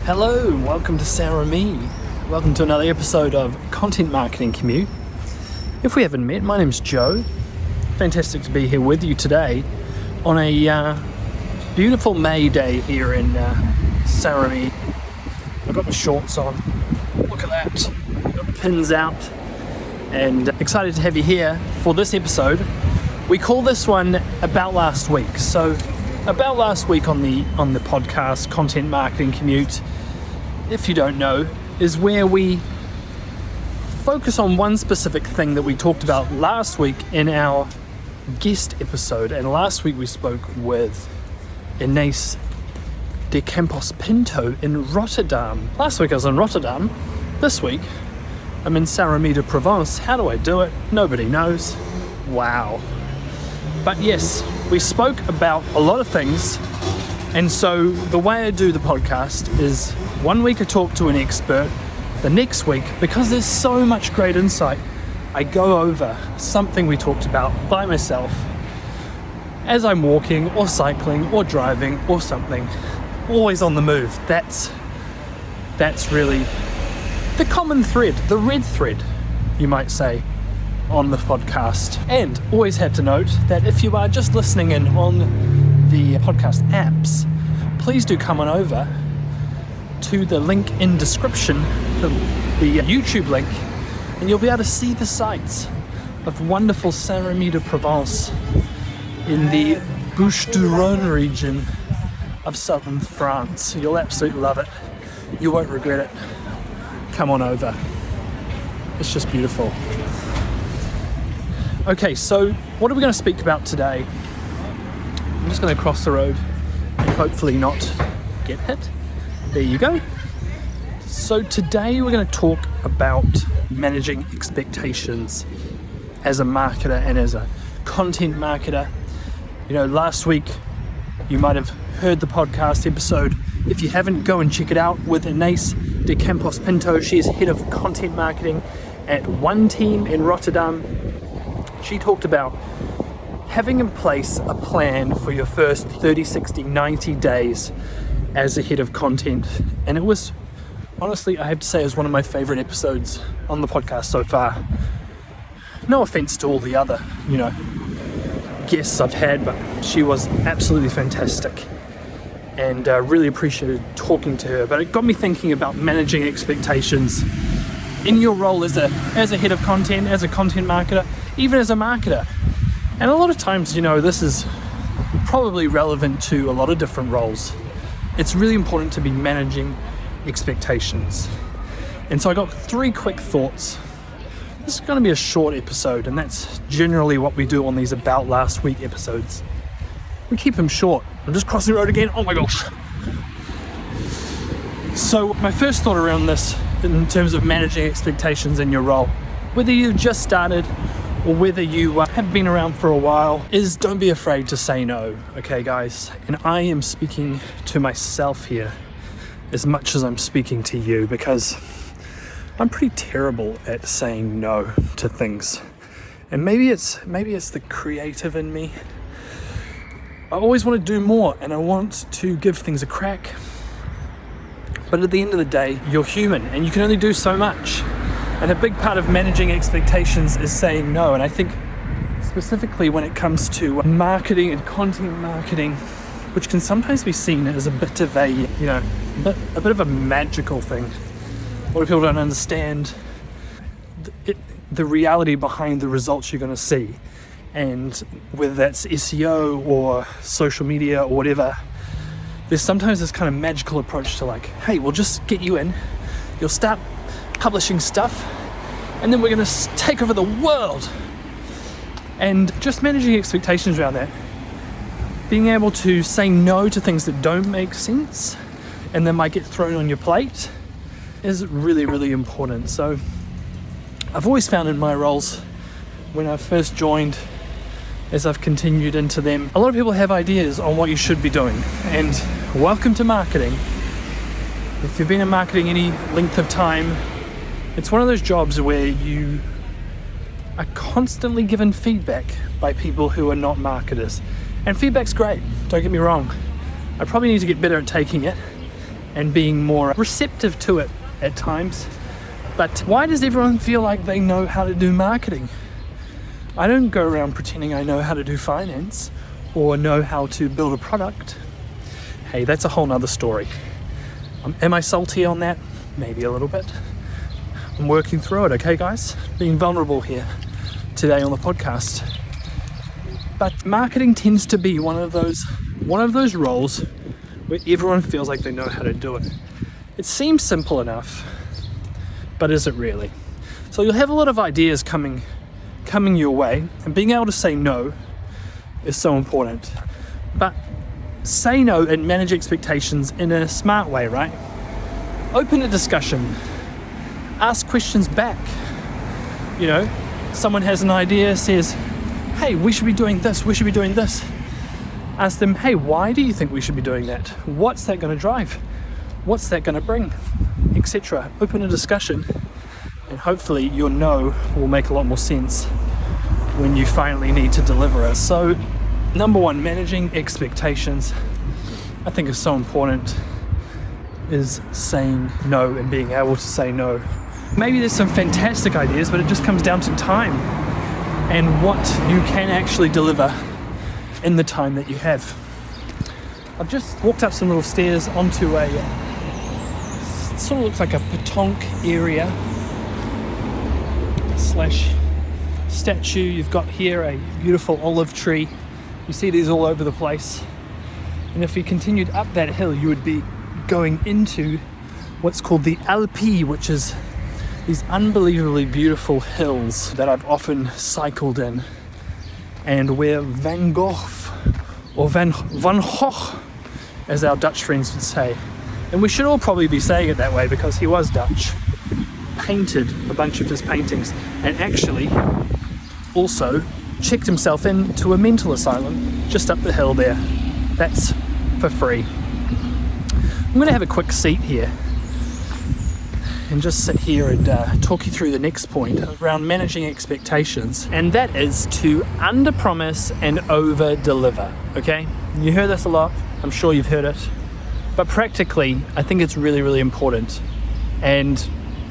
Hello, welcome to Saint Rémy. Welcome to another episode of Content Marketing Commute. If we haven't met, my name's Joe. Fantastic to be here with you today on a beautiful May day here in Saint Rémy. I've got my shorts on. Look at that. Got the pins out. And excited to have you here for this episode. We call this one About Last Week. So, About Last Week on the podcast, Content Marketing Commute, if you don't know, is where we focus on one specific thing that we talked about last week in our guest episode. And last week we spoke with Ines de Campos Pinto in Rotterdam. Last week I was in Rotterdam. This week I'm in Saint Rémy de Provence. How do I do it? Nobody knows. Wow. But yes, we spoke about a lot of things. And so the way I do the podcast is one week I talk to an expert. The next week, because there's so much great insight, I go over something we talked about by myself as I'm walking or cycling or driving or something. Always on the move. That's really the common thread, the red thread, you might say, on the podcast. And always have to note that if you are just listening in on the podcast apps, please do come on over to the link in description, the YouTube link, and you'll be able to see the sights of wonderful Saint Rémy de Provence in the Bouches-du-Rhône region of southern France. You'll absolutely love it. You won't regret it. Come on over. It's just beautiful. Okay, so what are we going to speak about today? I'm just going to cross the road and hopefully not get hit. There you go. So today we're going to talk about managing expectations as a marketer and as a content marketer. You know, last week you might have heard the podcast episode. If you haven't, go and check it out with Ines de Campos Pinto. She is head of content marketing at One Team in Rotterdam. She talked about having in place a plan for your first 30, 60, 90 days as a head of content. And it was, honestly, I have to say, it was one of my favorite episodes on the podcast so far. No offense to all the other, guests I've had, but she was absolutely fantastic. And really appreciated talking to her. But it got me thinking about managing expectations in your role as a head of content, as a content marketer, even as a marketer. And a lot of times, this is probably relevant to a lot of different roles. It's really important to be managing expectations. And so I got 3 quick thoughts. This is going to be a short episode, and that's generally what we do on these About Last Week episodes. We keep them short. I'm just crossing the road again. Oh my gosh. So my first thought around this, in terms of managing expectations in your role, whether you've just started or whether you have been around for a while, is don't be afraid to say no, okay guys? And I am speaking to myself here as much as I'm speaking to you, because I'm pretty terrible at saying no to things. And maybe it's the creative in me. I always want to do more and I want to give things a crack. But at the end of the day, you're human and you can only do so much. And a big part of managing expectations is saying no. And I think specifically when it comes to marketing and content marketing, which can sometimes be seen as a bit of a bit of a magical thing. A lot of people don't understand the reality behind the results you're going to see. And whether that's SEO or social media or whatever, there's sometimes this kind of magical approach to like, hey, we'll just get you in, you'll start publishing stuff, and then we're going to take over the world. And just managing expectations around that, being able to say no to things that don't make sense and that might get thrown on your plate, is really, really important. So I've always found in my roles, when I first joined, as I've continued into them, a lot of people have ideas on what you should be doing. And welcome to marketing. If you've been in marketing any length of time, it's one of those jobs where you are constantly given feedback by people who are not marketers. And feedback's great, don't get me wrong. I probably need to get better at taking it and being more receptive to it at times. But why does everyone feel like they know how to do marketing? I don't go around pretending I know how to do finance or know how to build a product. Hey, that's a whole nother story. Am I salty on that? Maybe a little bit. I'm working through it, okay guys? Being vulnerable here today on the podcast. But marketing tends to be one of those roles where everyone feels like they know how to do it. It seems simple enough, but is it really? So you'll have a lot of ideas coming your way, and being able to say no is so important. But say no and manage expectations in a smart way, right? Open a discussion. Ask questions back. You know, someone has an idea, says, hey, we should be doing this, we should be doing this. Ask them, hey, why do you think we should be doing that? What's that going to drive? What's that going to bring? Etc. Open a discussion, and hopefully your no will make a lot more sense when you finally need to deliver it. So, number one, managing expectations, I think is so important, is saying no and being able to say no. Maybe there's some fantastic ideas, but it just comes down to time and what you can actually deliver in the time that you have. I've just walked up some little stairs onto a, it sort of looks like a petanque area / statue. You've got here a beautiful olive tree. You see these all over the place. And if you continued up that hill, you would be going into what's called the Alpi, which is these unbelievably beautiful hills that I've often cycled in, and where Van Gogh, or Van Gogh, as our Dutch friends would say, and we should all probably be saying it that way because he was Dutch, painted a bunch of his paintings, and actually also checked himself into a mental asylum just up the hill there. That's for free. I'm going to have a quick seat here and just sit here and talk you through the next point around managing expectations, and that is to under-promise and over-deliver. Okay, you hear this a lot, I'm sure you've heard it, but practically I think it's really, really important, and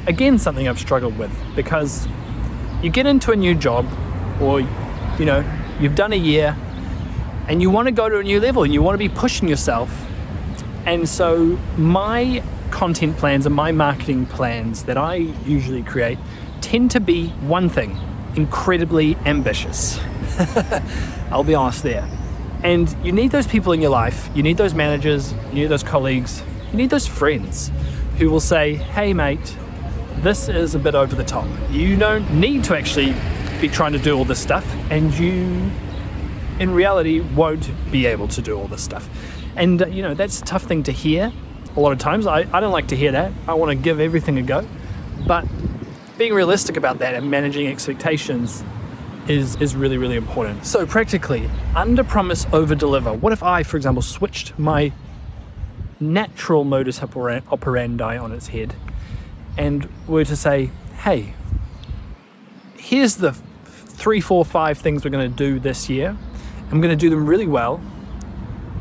again something I've struggled with, because you get into a new job, or you know, you've done a year and you want to go to a new level and you want to be pushing yourself. And so my content plans and my marketing plans that I usually create tend to be one thing: incredibly ambitious. I'll be honest there. And you need those people in your life, you need those managers, you need those colleagues, you need those friends who will say, hey mate, this is a bit over the top. You don't need to actually be trying to do all this stuff, and you in reality won't be able to do all this stuff. And you know, that's a tough thing to hear a lot of times. I don't like to hear that. I want to give everything a go, but being realistic about that and managing expectations is really, really important. So practically, under promise, over deliver. What if I, for example, switched my natural modus operandi on its head and were to say, hey, here's the 3, 4, 5 things we're going to do this year. I'm going to do them really well,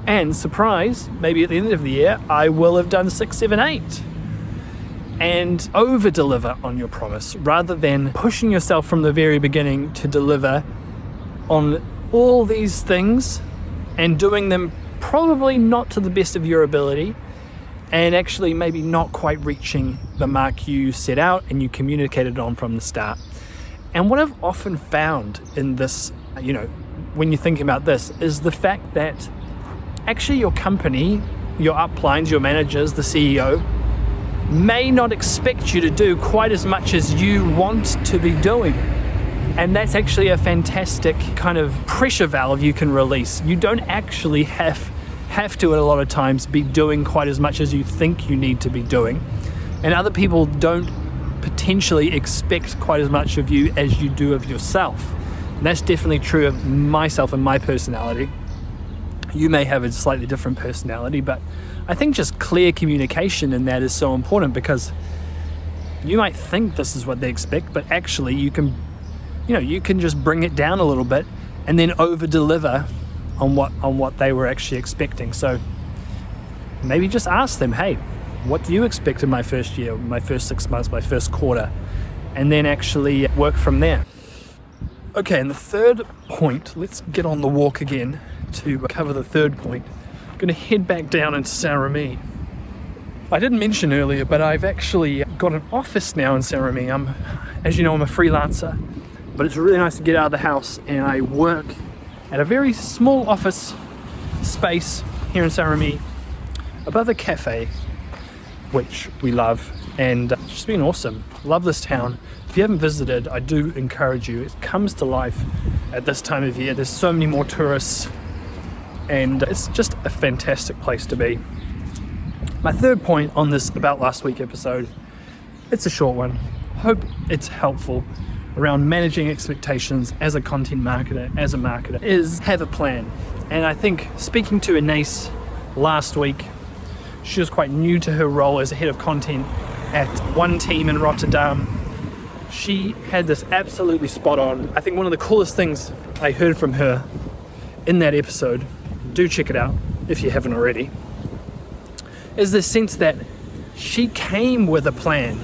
and surprise, maybe at the end of the year I will have done 6, 7, 8. And over deliver on your promise, rather than pushing yourself from the very beginning to deliver on all these things and doing them probably not to the best of your ability, and actually maybe not quite reaching the mark you set out and you communicated on from the start. And what I've often found in this, you know, when you're thinking about this, is the fact that actually your company, your uplines, your managers, the CEO, may not expect you to do quite as much as you want to be doing. And that's actually a fantastic kind of pressure valve you can release. You don't actually have to, at a lot of times, be doing quite as much as you think you need to be doing. And other people don't potentially expect quite as much of you as you do of yourself. And that's definitely true of myself and my personality. You may have a slightly different personality, but I think just clear communication in that is so important, because you might think this is what they expect, but actually you can just bring it down a little bit and then over deliver on what they were actually expecting. So maybe just ask them, hey, what do you expect in my first year, my first 6 months, my first quarter, and then actually work from there. Okay, and the third point, let's get on the walk again to cover the third point. I'm going to head back down into Saint Rémy. I didn't mention earlier, but I've actually got an office now in Saint Rémy. As you know, I'm a freelancer, but it's really nice to get out of the house, and I work at a very small office space here in Saint Rémy above a cafe, which we love, and it's just been awesome. Love this town. If you haven't visited, I do encourage you. It comes to life at this time of year. There's so many more tourists, and it's just a fantastic place to be. My third point on this About Last Week episode, it's a short one. Hope it's helpful around managing expectations as a content marketer, as a marketer, is have a plan. And I think speaking to Ines last week, she was quite new to her role as a head of content at one team in Rotterdam. She had this absolutely spot on. I think one of the coolest things I heard from her in that episode, do check it out if you haven't already, is the sense that she came with a plan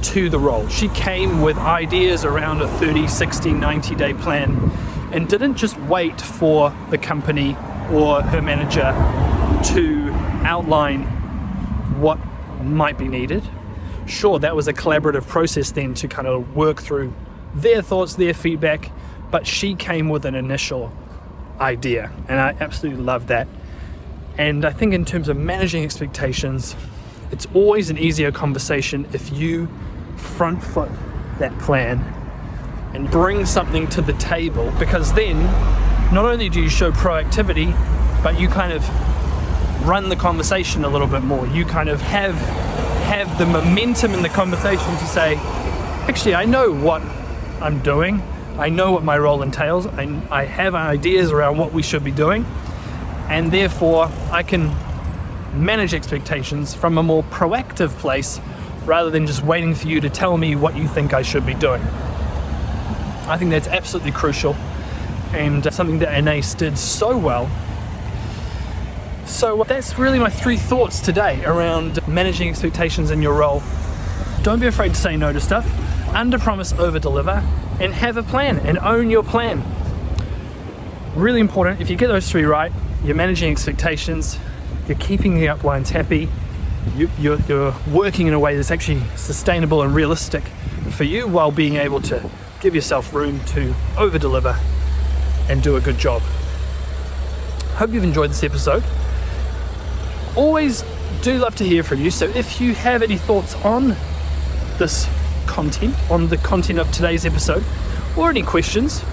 to the role. She came with ideas around a 30, 60, 90-day plan and didn't just wait for the company or her manager to outline what might be needed. Sure, that was a collaborative process then to kind of work through their thoughts, their feedback, but she came with an initial idea, and I absolutely love that. And I think in terms of managing expectations, it's always an easier conversation if you front foot that plan and bring something to the table, because then not only do you show proactivity, but you kind of run the conversation a little bit more. You kind of have the momentum in the conversation to say, actually, I know what I'm doing. I know what my role entails. I have ideas around what we should be doing, and therefore I can manage expectations from a more proactive place rather than just waiting for you to tell me what you think I should be doing. I think that's absolutely crucial, and something that Ines did so well. So that's really my 3 thoughts today around managing expectations in your role. Don't be afraid to say no to stuff, under promise, over deliver, and have a plan and own your plan. Really important. If you get those 3 right, you're managing expectations, you're keeping the uplines happy, you're working in a way that's actually sustainable and realistic for you, while being able to give yourself room to over deliver and do a good job. Hope you've enjoyed this episode. Always do love to hear from you, so if you have any thoughts on this content, on the content of today's episode, or any questions,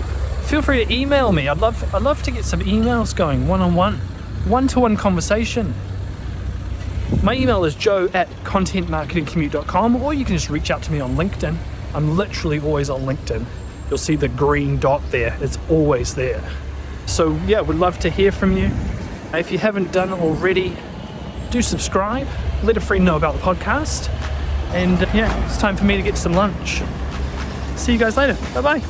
feel free to email me. I'd love to get some emails going, one-to-one conversation. My email is joe@contentmarketingcommute.com, or you can just reach out to me on LinkedIn. I'm literally always on LinkedIn. You'll see the green dot there. It's always there. So yeah, would love to hear from you. If you haven't done it already, do subscribe, let a friend know about the podcast, and yeah, it's time for me to get some lunch. See you guys later. Bye-bye.